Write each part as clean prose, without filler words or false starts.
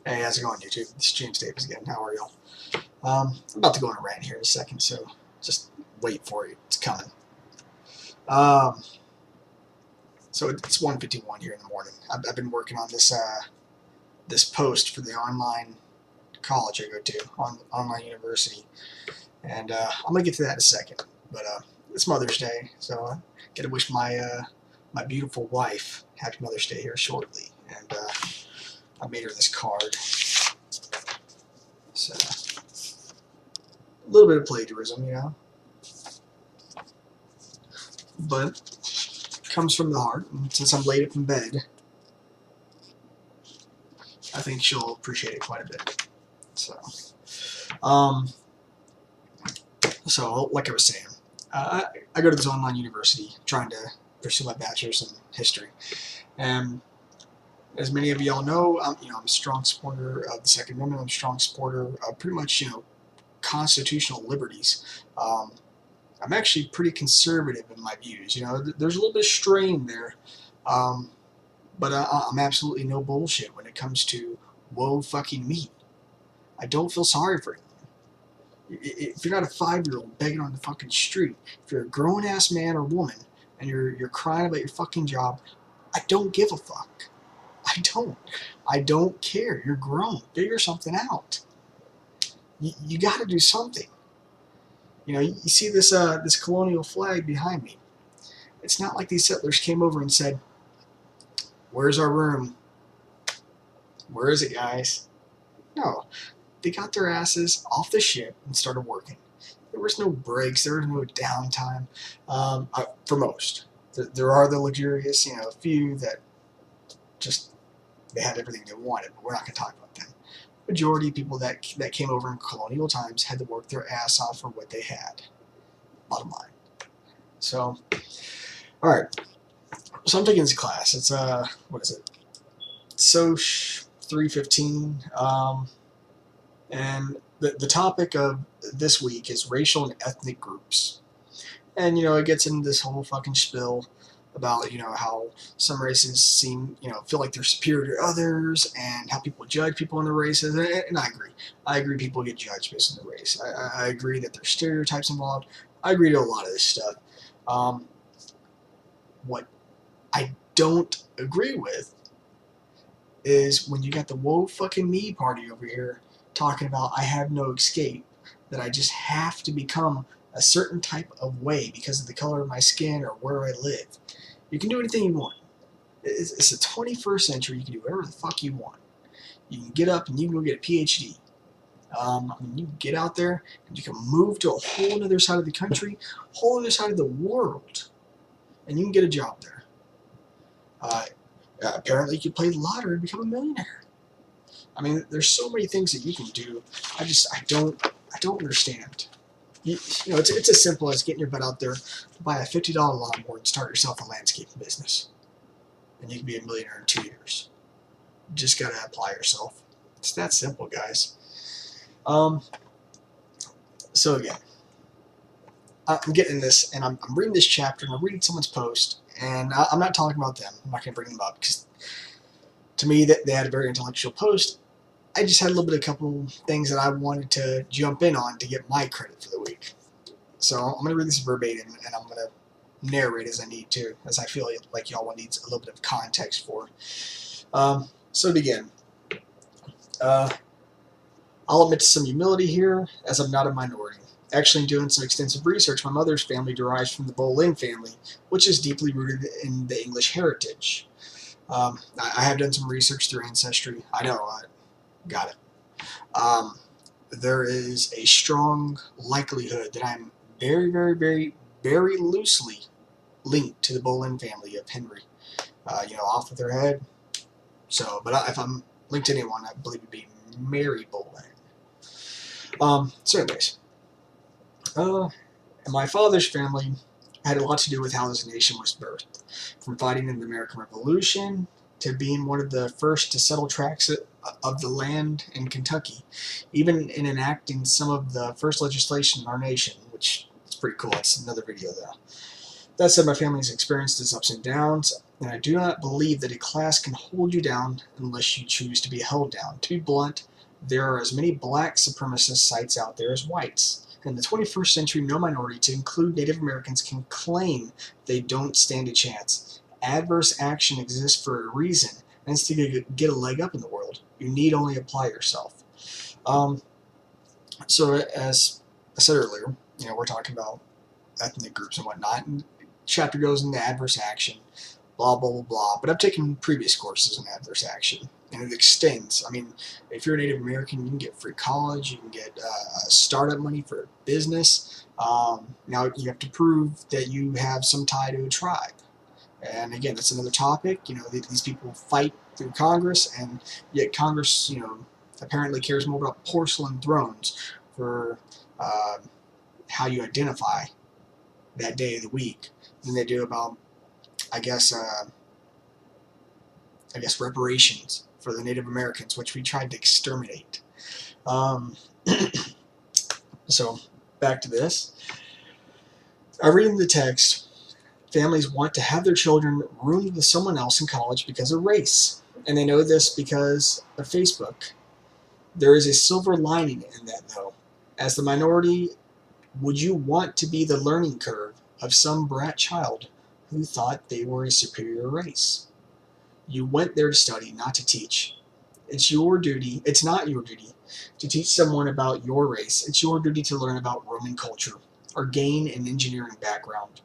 Hey, how's it going, YouTube? This is James Davis again. How are y'all? I'm about to go on a rant here in a second, so just wait for it. It's coming. Um, so it's 1:51 here in the morning. I've been working on this post for the online college I go to, online university, and I'm gonna get to that in a second. But it's Mother's Day, so I get to wish my beautiful wife Happy Mother's Day here shortly, and I made her this card. So a little bit of plagiarism, but it comes from the heart. And since I'm laid up in bed, I think she'll appreciate it quite a bit. Um, so like I was saying, I go to this online university trying to pursue my bachelor's in history, and as many of y'all know, I'm a strong supporter of the Second Amendment. I'm a strong supporter of pretty much constitutional liberties. I'm actually pretty conservative in my views. There's a little bit of strain there, but I'm absolutely no bullshit when it comes to woe fucking me. I don't feel sorry for anyone. If you're not a 5-year-old begging on the fucking street, if you're a grown-ass man or woman and you're crying about your fucking job, I don't give a fuck. I don't care. You're grown. Figure something out. You got to do something. You see this colonial flag behind me. It's not like these settlers came over and said, "Where's our room? Where is it, guys?" No, they got their asses off the ship and started working. There was no breaks. There was no downtime. For most, there are the luxurious, few that just they had everything they wanted. But we're not going to talk about them. Majority of people that came over in colonial times had to work their ass off for what they had. Bottom line. So, all right. So I'm taking this class. It's what is it? Soc 315. And the topic of this week is racial and ethnic groups. And, it gets into this whole fucking spiel about, how some races feel like they're superior to others and how people judge people on their races. And I agree. I agree people get judged based on their race. I agree that there's stereotypes involved. I agree to a lot of this stuff. What I don't agree with is when you got the woe fucking me party over here talking about I have no escape, that I just have to become a certain type of way because of the color of my skin or where I live. You can do anything you want. It's the 21st century. You can do whatever the fuck you want. You can get up and you can go get a PhD. You can get out there and you can move to a whole other side of the country, whole other side of the world, and you can get a job there. Apparently, you can play the lottery and become a millionaire. There's so many things that you can do. I don't understand. It's as simple as getting your butt out there, buy a $50 lawnmower, and start yourself a landscaping business, and you can be a millionaire in 2 years. You just gotta apply yourself. It's that simple, guys. So again, I'm getting this, and I'm reading this chapter, and I'm reading someone's post, and I'm not talking about them. I'm not gonna bring them up because to me that they had a very intellectual post. I just had a couple things that I wanted to jump in on to get my credit for the week. So I'm going to read this verbatim, and I'm going to narrate as I need to, as I feel like y'all needs a little bit of context for. So to begin, I'll admit to some humility here, as I'm not a minority. Actually, in doing some extensive research, my mother's family derives from the Boleyn family, which is deeply rooted in the English heritage. I have done some research through Ancestry. I know, got it. There is a strong likelihood that I'm very, very, very, very loosely linked to the Boleyn family of Henry. Off with their head. So, but if I'm linked to anyone, I believe it'd be Mary Boleyn. So anyways, my father's family had a lot to do with how this nation was birthed, from fighting in the American Revolution to being one of the first to settle tracts of the land in Kentucky, even in enacting some of the first legislation in our nation, which is pretty cool. It's another video, though. That said, my family has experienced its ups and downs. and I do not believe that a class can hold you down unless you choose to be held down. To be blunt, there are as many black supremacist sites out there as whites. In the 21st century, no minority, to include Native Americans, can claim they don't stand a chance. Adverse action exists for a reason, and it's to get a leg up in the world. You need only apply yourself. So as I said earlier, we're talking about ethnic groups and whatnot, and the chapter goes into adverse action, blah, blah, blah, blah. But I've taken previous courses in adverse action, and it extends. I mean, if you're a Native American, you can get free college, you can get startup money for a business. Now you have to prove that you have some tie to a tribe. And again, that's another topic. These people fight through Congress, and yet Congress, apparently cares more about porcelain thrones for how you identify that day of the week than they do about, I guess reparations for the Native Americans, which we tried to exterminate. So back to this. I read in the text, families want to have their children roomed with someone else in college because of race. And they know this because of Facebook. There is a silver lining in that, though. As the minority, would you want to be the learning curve of some brat child who thought they were a superior race? You went there to study, not to teach. It's not your duty to teach someone about your race. It's your duty to learn about Roman culture or gain an engineering background.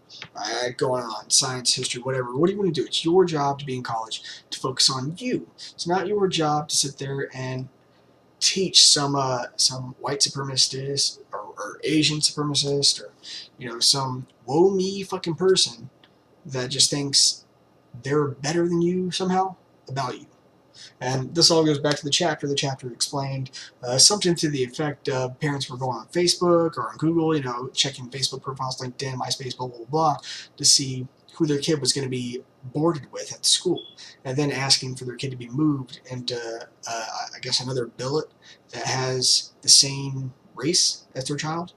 Going on, science, history, whatever. What do you want to do? It's your job to be in college, to focus on you. It's not your job to sit there and teach some white supremacist or Asian supremacist or some woe me fucking person that just thinks they're better than you somehow about you. And this all goes back to the chapter. The chapter explained something to the effect of parents were going on Facebook or on Google, checking Facebook profiles, LinkedIn, MySpace, blah, blah, blah, to see who their kid was going to be boarded with at school, and then asking for their kid to be moved into, I guess, another billet that has the same race as their child.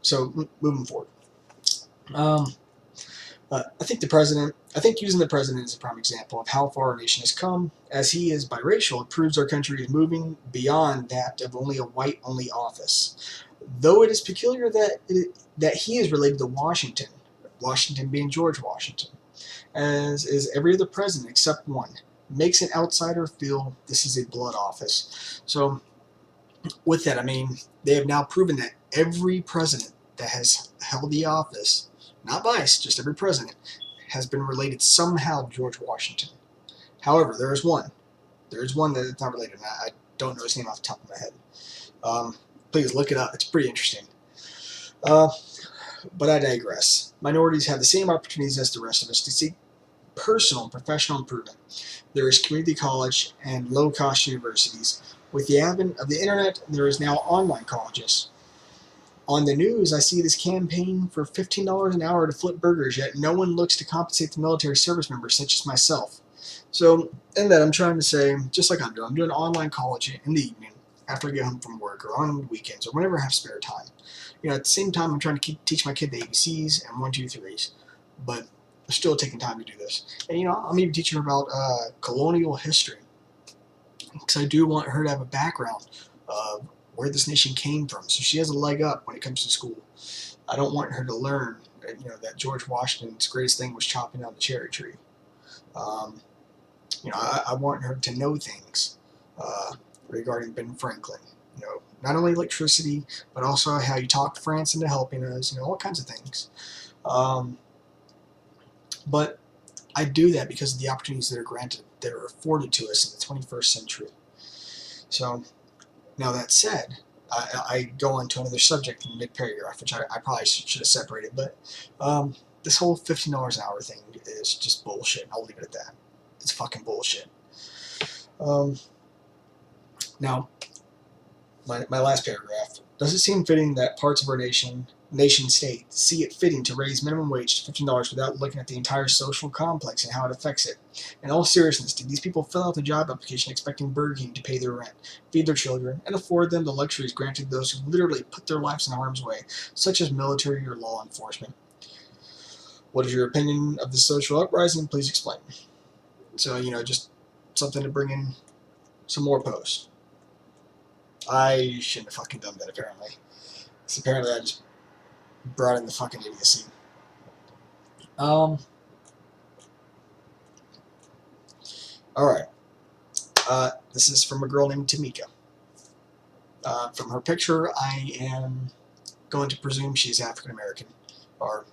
So, moving forward. I think using the president is a prime example of how far our nation has come. As he is biracial, it proves our country is moving beyond that of only a white-only office. Though it is peculiar that he is related to Washington being George Washington, as is every other president except one, makes an outsider feel this is a blood office. So, with that, they have now proven that every president that has held the office, not vice, just every president, has been related somehow to George Washington. However, there is one that is not related, and I don't know his name off the top of my head. Please look it up. It's pretty interesting. But I digress. Minorities have the same opportunities as the rest of us to seek personal and professional improvement. There is community college and low-cost universities. With the advent of the internet, there is now online colleges. On the news, I see this campaign for $15 an hour to flip burgers, yet no one looks to compensate the military service members such as myself. So, in that, I'm trying to say, just like I'm doing online college in the evening after I get home from work or on weekends or whenever I have spare time. At the same time, I'm trying to teach my kid the ABCs and 1, 2, 3s, but I'm still taking time to do this. And, I'm even teaching her about colonial history, because I do want her to have a background of where this nation came from, so she has a leg up when it comes to school. I don't want her to learn, that George Washington's greatest thing was chopping down the cherry tree. I want her to know things regarding Ben Franklin. Not only electricity, but also how you talked France into helping us. All kinds of things. But I do that because of the opportunities that are afforded to us in the 21st century. So, now that said, I go on to another subject in mid-paragraph, which I probably should have separated, but this whole $15 an hour thing is just bullshit. I'll leave it at that. It's fucking bullshit. Now, my last paragraph. Does it seem fitting that parts of our nation state see it fitting to raise minimum wage to $15 without looking at the entire social complex and how it affects it? In all seriousness, did these people fill out the job application expecting Burger King to pay their rent, feed their children, and afford them the luxuries granted those who literally put their lives in harm's way, such as military or law enforcement? What is your opinion of the social uprising? Please explain. So, just something to bring in some more posts. I shouldn't have fucking done that, apparently. Because apparently I just brought in the fucking idiocy. Alright. This is from a girl named Tamika. From her picture, I am going to presume she's African American, or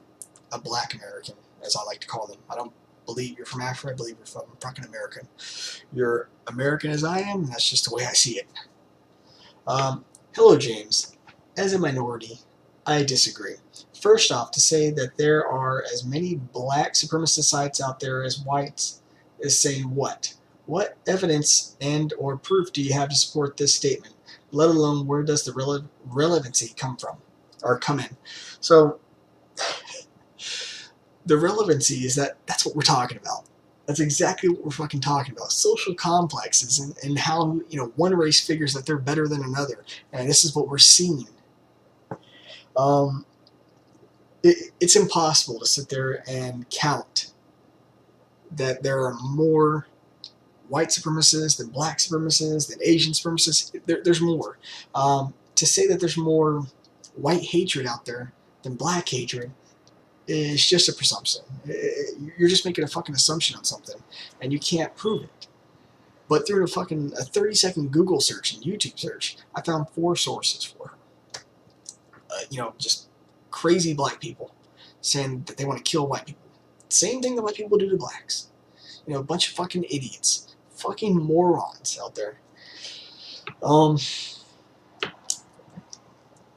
a black American, as I like to call them. I don't believe you're from Africa, I believe you're from fucking American. You're American as I am, and that's just the way I see it. Hello, James. As a minority, I disagree. First off, to say that there are as many black supremacist sites out there as whites is saying what? What evidence and or proof do you have to support this statement? Let alone, where does the relevancy come from? Or come in? So, the relevancy is that's what we're talking about. That's exactly what we're fucking talking about. Social complexes and how, one race figures that they're better than another. And this is what we're seeing. It's impossible to sit there and count that there are more white supremacists than black supremacists than Asian supremacists. There's more. To say that there's more white hatred out there than black hatred is just a presumption. You're just making a fucking assumption on something, and you can't prove it. But through a 30-second Google search and YouTube search, I found 4 sources for her. Just crazy black people saying that they want to kill white people. Same thing that white people do to blacks. A bunch of fucking idiots. Fucking morons out there.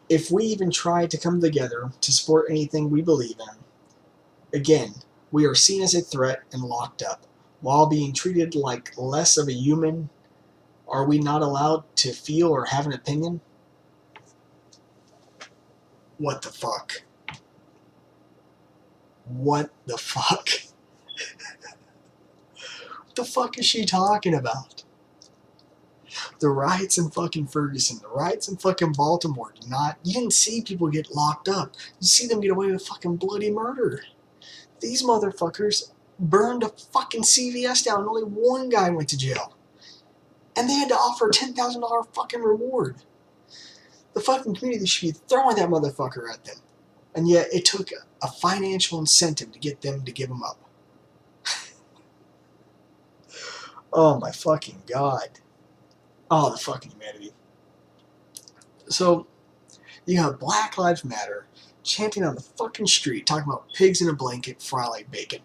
If we even try to come together to support anything we believe in, again, we are seen as a threat and locked up. While being treated like less of a human, are we not allowed to feel or have an opinion? What the fuck? What the fuck? What the fuck is she talking about? The riots in fucking Ferguson, the riots in fucking Baltimore, you didn't see people get locked up. You see them get away with fucking bloody murder. These motherfuckers burned a fucking CVS down and only one guy went to jail. And they had to offer a $10,000 fucking reward. The fucking community should be throwing that motherfucker at them. And yet it took a financial incentive to get them to give them up. Oh my fucking god. Oh, the fucking humanity. So, you have Black Lives Matter chanting on the fucking street, talking about pigs in a blanket fry like bacon.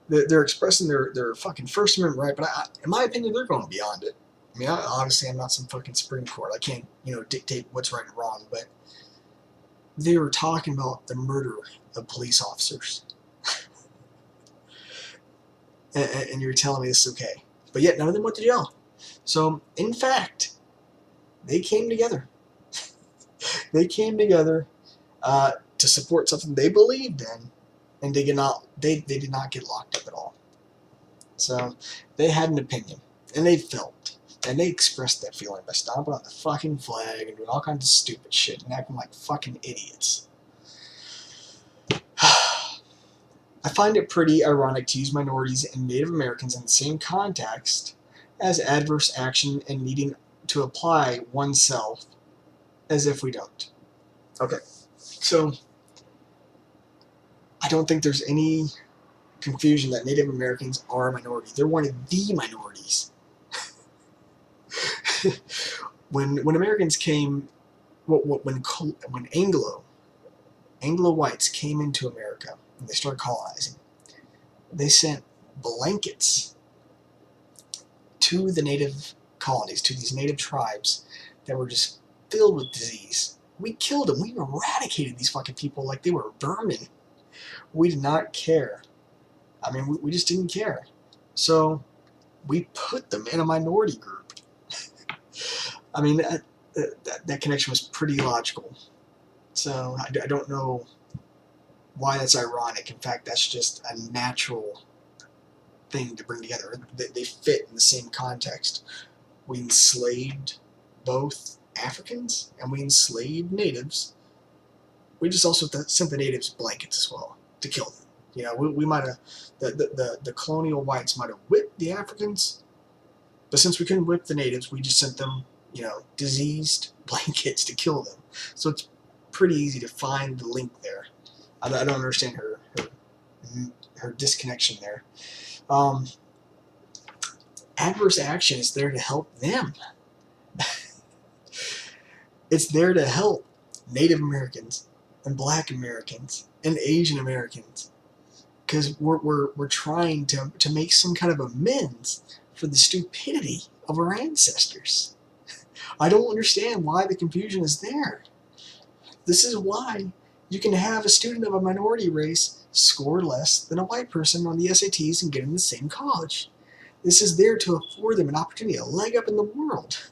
They're expressing their fucking First Amendment right, but in my opinion, they're going beyond it. I mean, obviously, I'm not some fucking Supreme Court. I can't, dictate what's right and wrong, but they were talking about the murder of police officers. and you're telling me this is okay. But yet, none of them went to jail. So, in fact, they came together. They came together to support something they believed in, and they did not get locked up at all. So, they had an opinion, and they felt, and they expressed that feeling by stomping on the fucking flag and doing all kinds of stupid shit and acting like fucking idiots. I find it pretty ironic to use minorities and Native Americans in the same context as adverse action and needing to apply oneself as if we don't. Okay, so I don't think there's any confusion that Native Americans are a minority. They're one of the minorities. When Americans came, when Anglo whites came into America and they started colonizing, they sent blankets to the native colonies, to these native tribes that were just filled with disease. We killed them. We eradicated these fucking people like they were vermin. We did not care. I mean, we just didn't care. So we put them in a minority group. I mean, that connection was pretty logical. So I don't know why that's ironic. In fact, that's just a natural thing to bring together. They fit in the same context. We enslaved both Africans and we enslaved natives. We just also sent the natives blankets as well to kill them. You know, we might have, the colonial whites might have whipped the Africans, but since we couldn't whip the natives, we just sent them, you know, diseased blankets to kill them. So it's pretty easy to find the link there. I don't understand her disconnection there. Adverse action is there to help them. It's there to help Native Americans and Black Americans and Asian Americans, because we're trying to make some kind of amends for the stupidity of our ancestors. I don't understand why the confusion is there. This is why you can have a student of a minority race score less than a white person on the SATs and get in the same college. This is there to afford them an opportunity, a leg up in the world.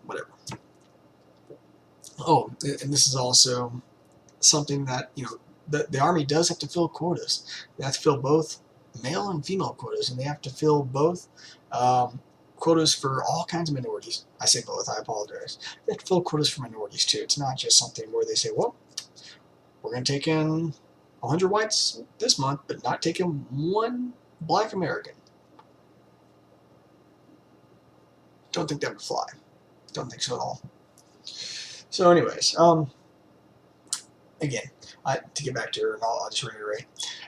Whatever. Oh, and this is also something that, you know, the Army does have to fill quotas. They have to fill both male and female quotas, and they have to fill both quotas for all kinds of minorities. I say both, I apologize. They have to fill quotas for minorities too. It's not just something where they say, well, we're going to take in 100 whites this month, but not take in one Black American. Don't think that would fly. Don't think so at all. So anyways, again, to get back to her, and I'll just reiterate,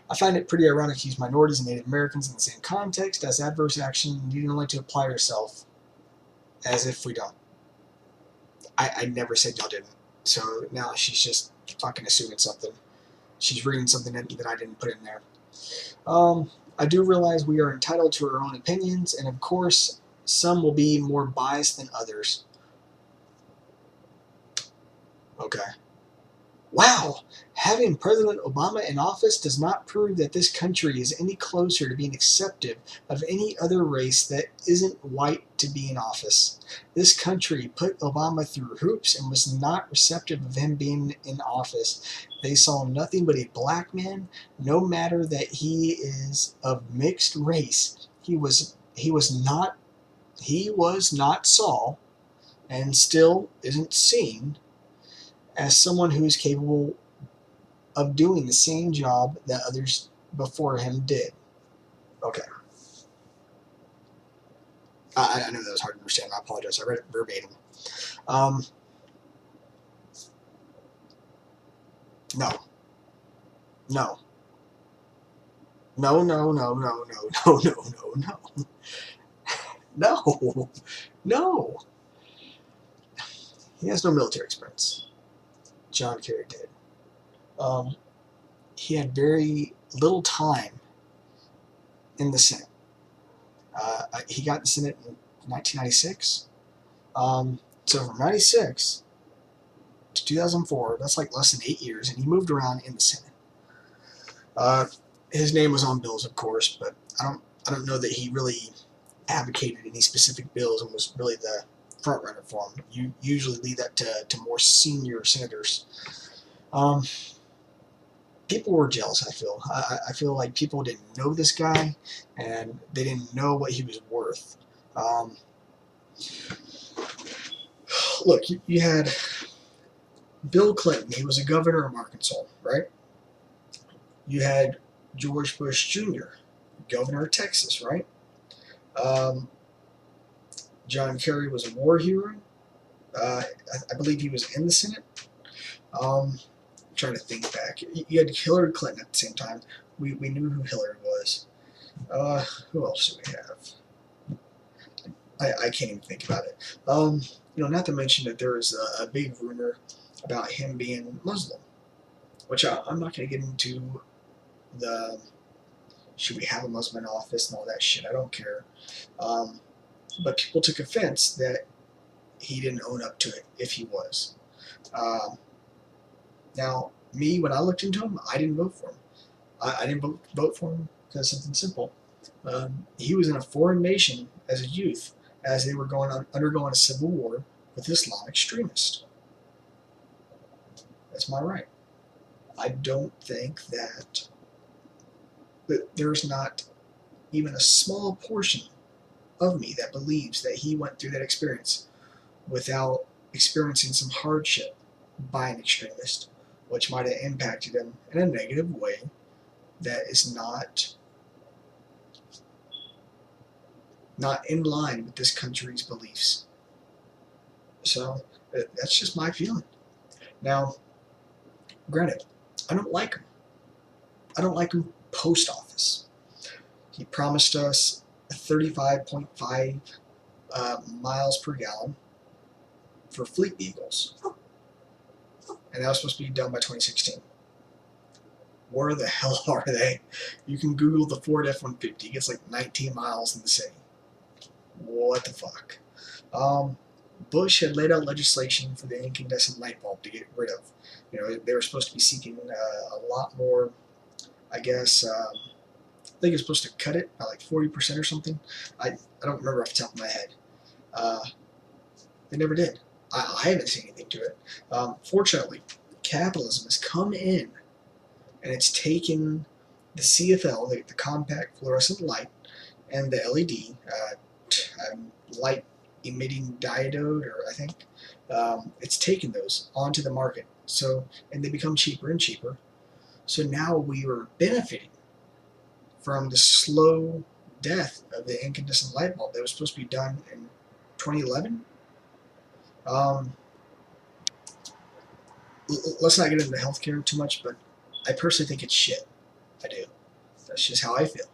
I find it pretty ironic to use minorities and Native Americans in the same context as adverse action, needing only to apply yourself, as if we don't. I never said y'all didn't. So now she's just fucking assuming something. She's reading something that I didn't put in there. I do realize we are entitled to our own opinions, and of course, some will be more biased than others. Okay. Wow! Having President Obama in office does not prove that this country is any closer to being accepting of any other race that isn't white to be in office. This country put Obama through hoops and was not receptive of him being in office. They saw nothing but a black man, no matter that he is of mixed race. He was not saw, and still isn't seen, as someone who is capable of doing the same job that others before him did. Okay. I know that was hard to understand. I apologize. I read it verbatim. No. No. No, no, no, no, no, no, no, no, no. No. No. He has no military experience. John Kerry did. He had very little time in the Senate. He got in the Senate in 1996. So from 96 to 2004, that's like less than 8 years, and he moved around in the Senate. His name was on bills, of course, but I don't know that he really advocated any specific bills and was really the front runner for them. You usually leave that to more senior senators. People were jealous, I feel. I feel like people didn't know this guy, and they didn't know what he was worth. Look, you had Bill Clinton. He was a governor of Arkansas, right? You had George Bush Jr., governor of Texas, right? John Kerry was a war hero. I believe he was in the Senate. I'm trying to think back. You had Hillary Clinton at the same time. We knew who Hillary was. Who else do we have? I can't even think about it. Not to mention that there is a big rumor about him being Muslim, which I'm not going to get into the should we have a Muslim in office and all that shit. I don't care. But people took offense that he didn't own up to it if he was. Now, me, when I looked into him, I didn't vote for him. I didn't vote for him because something simple. He was in a foreign nation as a youth as they were undergoing a civil war with Islam extremists. That's my right. I don't think that there's not even a small portion of me that believes that he went through that experience without experiencing some hardship by an extremist, which might have impacted him in a negative way that is not in line with this country's beliefs. So that's just my feeling. Now, granted, I don't like him. I don't like him post office. He promised us 35.5 miles per gallon for fleet vehicles, and that was supposed to be done by 2016. Where the hell are they? You can Google the Ford F-150. It gets like 19 miles in the city. What the fuck? Bush had laid out legislation for the incandescent light bulb to get rid of. You know, they were supposed to be seeking a lot more, I guess, I think it was supposed to cut it by like 40% or something. I don't remember off the top of my head. They never did. I haven't seen anything to it. Fortunately, capitalism has come in and it's taken the CFL, the compact fluorescent light, and the LED, light emitting diode, or I think, it's taken those onto the market. So, and they become cheaper and cheaper. So now we are benefiting from the slow death of the incandescent light bulb that was supposed to be done in 2011. Let's not get into healthcare too much, but I personally think it's shit. I do. That's just how I feel.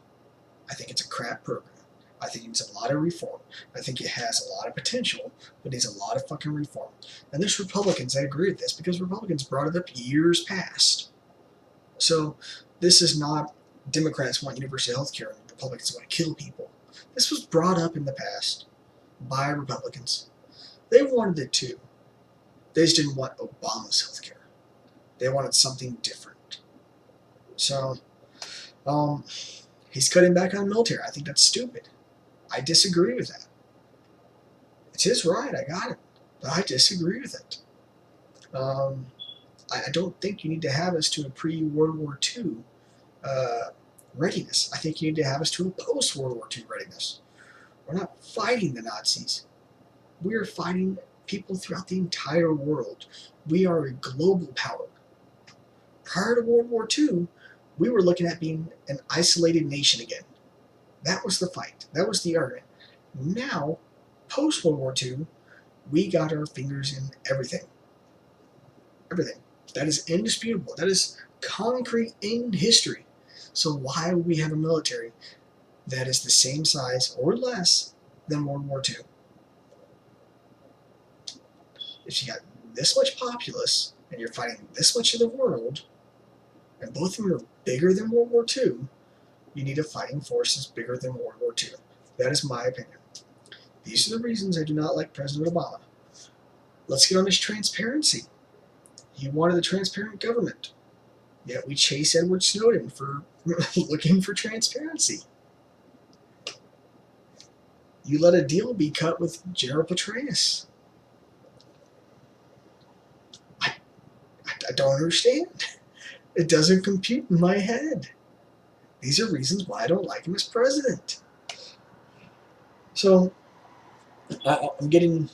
I think it's a crap program. I think it needs a lot of reform. I think it has a lot of potential, but needs a lot of fucking reform. And there's Republicans that agree with this, because Republicans brought it up years past. So this is not Democrats want universal health care and Republicans want to kill people. This was brought up in the past by Republicans. They wanted it too. They just didn't want Obama's health care. They wanted something different. So, he's cutting back on military. I think that's stupid. I disagree with that. It's his right, I got it. But I disagree with it. I don't think you need to have us to a pre-World War II readiness. I think you need to have us to a post-World War II readiness. We're not fighting the Nazis. We're fighting people throughout the entire world. We are a global power. Prior to World War II, we were looking at being an isolated nation again. That was the fight. That was the argument. Now, post-World War II, we got our fingers in everything. Everything. That is indisputable. That is concrete in history. So why would we have a military that is the same size or less than World War II? If you got this much populace and you're fighting this much of the world, and both of them are bigger than World War II, you need a fighting force that's bigger than World War II. That is my opinion. These are the reasons I do not like President Obama. Let's get on this transparency. He wanted a transparent government. Yet we chase Edward Snowden for looking for transparency. You let a deal be cut with General Petraeus. I don't understand. It doesn't compute in my head. These are reasons why I don't like him as president. So, I'm getting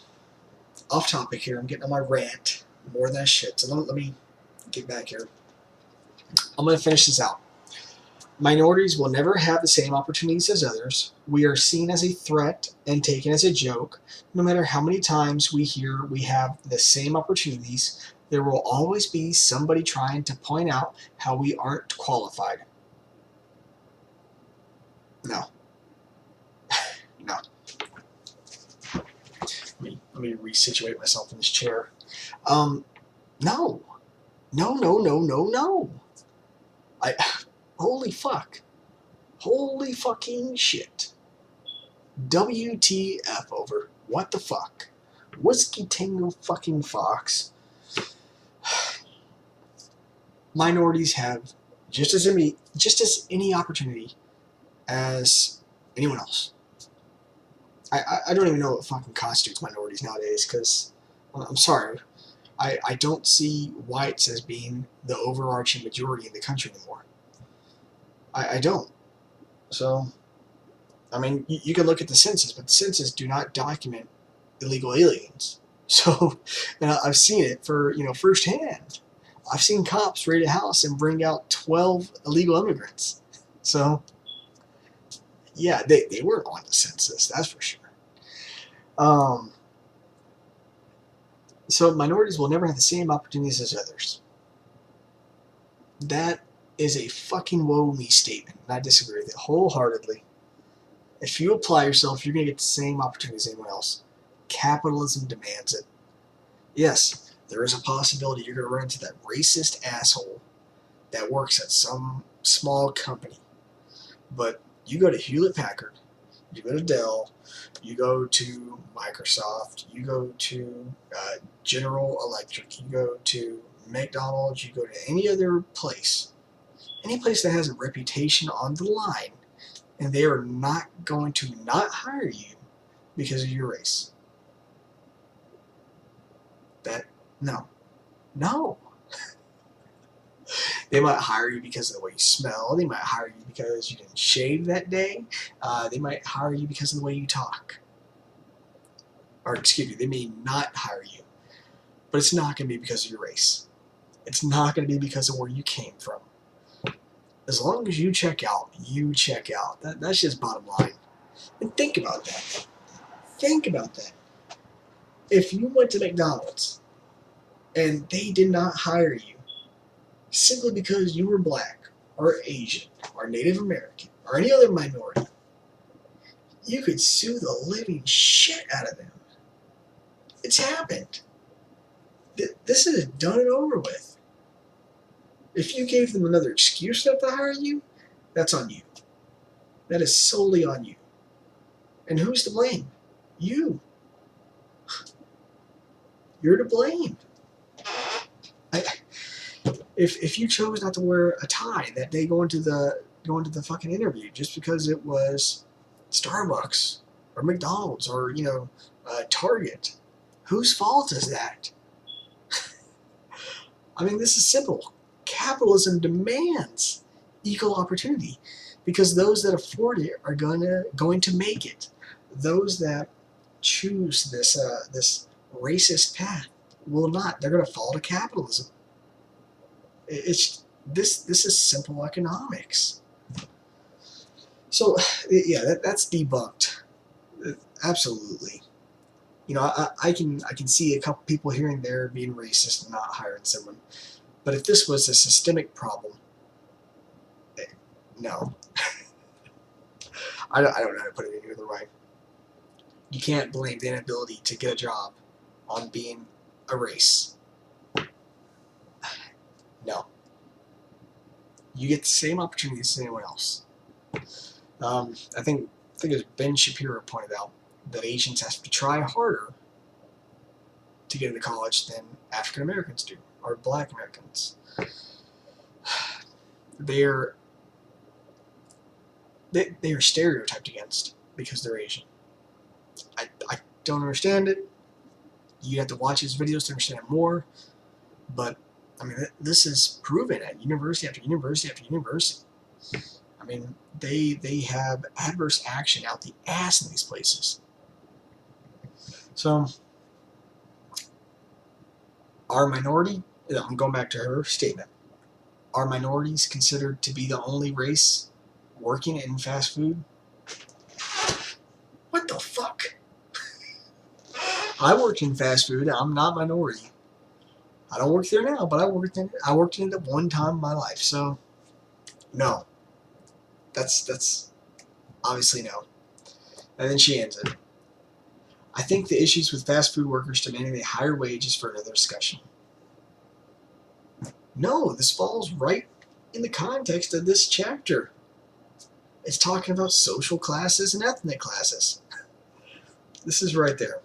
off topic here. I'm getting on my rant more than I should. So let me get back here. I'm going to finish this out. Minorities will never have the same opportunities as others. We are seen as a threat and taken as a joke. No matter how many times we hear we have the same opportunities, there will always be somebody trying to point out how we aren't qualified. No. No. Let me resituate myself in this chair. No. No. Holy fuck. Holy fucking shit. WTF over. What the fuck? Whiskey Tango fucking Fox. Minorities have just as any opportunity as anyone else. I don't even know what fucking constitutes minorities nowadays, because I'm sorry, I don't see whites as being the overarching majority in the country anymore. I don't. So, I mean, you can look at the census, but the census do not document illegal aliens. So, and I've seen it firsthand. I've seen cops raid a house and bring out 12 illegal immigrants. So, yeah, they weren't on the census, that's for sure. So minorities will never have the same opportunities as others. That is a fucking woe me statement, and I disagree with it wholeheartedly. If you apply yourself, you're going to get the same opportunities as anyone else. Capitalism demands it. Yes, there is a possibility you're going to run into that racist asshole that works at some small company. But you go to Hewlett-Packard, you go to Dell, you go to Microsoft, you go to General Electric, you go to McDonald's, you go to any other place, any place that has a reputation on the line, and they are not going to not hire you because of your race. No. They might hire you because of the way you smell. They might hire you because you didn't shave that day. They might hire you because of the way you talk. Or excuse me, they may not hire you. But it's not going to be because of your race. It's not going to be because of where you came from. As long as you check out, you check out. That's just bottom line. And think about that. Think about that. If you went to McDonald's and they did not hire you simply because you were black or Asian or Native American or any other minority, you could sue the living shit out of them. It's happened. This is done and over with. If you gave them another excuse not to hire you, that's on you. That is solely on you. And who's to blame? You. You're to blame. If you chose not to wear a tie that day going to the fucking interview just because it was Starbucks or McDonald's or Target, whose fault is that? I mean, this is simple. Capitalism demands equal opportunity because those that afford it are going to make it. Those that choose this racist path will not. They're going to fall to capitalism. This is simple economics. So yeah, that's debunked. Absolutely. I can see a couple people here and there being racist and not hiring someone. But if this was a systemic problem, no. I don't know how to put it any other way. You can't blame the inability to get a job on being a race. No. You get the same opportunities as anyone else. I think it was Ben Shapiro pointed out that Asians have to try harder to get into college than African Americans do, or Black Americans. They are stereotyped against because they're Asian. I don't understand it. You have to watch his videos to understand it more. But I mean, this is proven at university after university after university. I mean, they have adverse action out the ass in these places. So, our minority, I'm going back to her statement, are minorities considered to be the only race working in fast food? What the fuck? I worked in fast food. I'm not minority. I don't work there now, but I worked in it at one time in my life. So, no. That's obviously no. And then she ends it. I think the issues with fast food workers demanding a higher wage is for another discussion. No, this falls right in the context of this chapter. It's talking about social classes and ethnic classes. This is right there.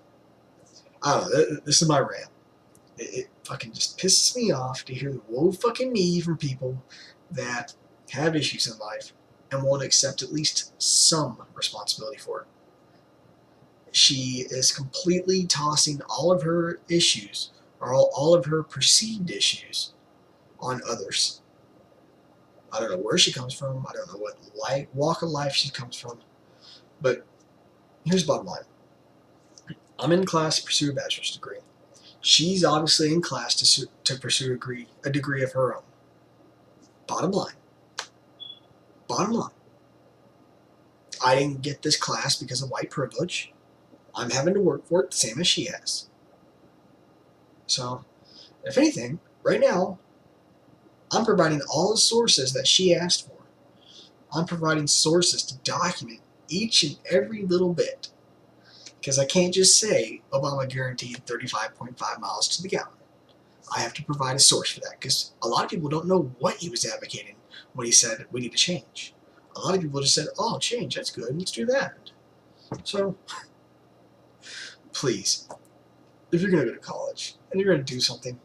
I don't know, this is my rant. It fucking just pisses me off to hear the woe fucking me from people that have issues in life and won't accept at least some responsibility for it. She is completely tossing all of her issues, or all of her perceived issues, on others. I don't know where she comes from. I don't know what walk of life she comes from. But here's the bottom line. I'm in class to pursue a bachelor's degree. She's obviously in class to pursue a degree of her own. Bottom line. Bottom line. I didn't get this class because of white privilege. I'm having to work for it the same as she has. So, if anything, right now, I'm providing all the sources that she asked for. I'm providing sources to document each and every little bit. Because I can't just say Obama guaranteed 35.5 miles to the gallon. I have to provide a source for that, because a lot of people don't know what he was advocating when he said we need to change. A lot of people just said, oh, change, that's good, let's do that. So, please, if you're going to go to college and you're going to do something,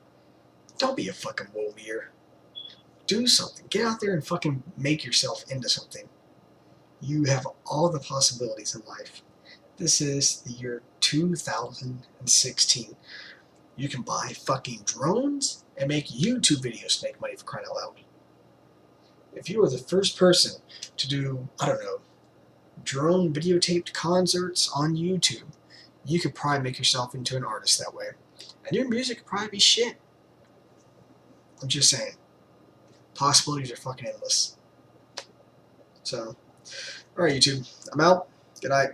don't be a fucking warrior. Do something. Get out there and fucking make yourself into something. You have all the possibilities in life. This is the year 2016. You can buy fucking drones and make YouTube videos to make money, for crying out loud. If you were the first person to do, I don't know, drone videotaped concerts on YouTube, you could probably make yourself into an artist that way. And your music could probably be shit. I'm just saying. Possibilities are fucking endless. So, alright YouTube, I'm out. Good night.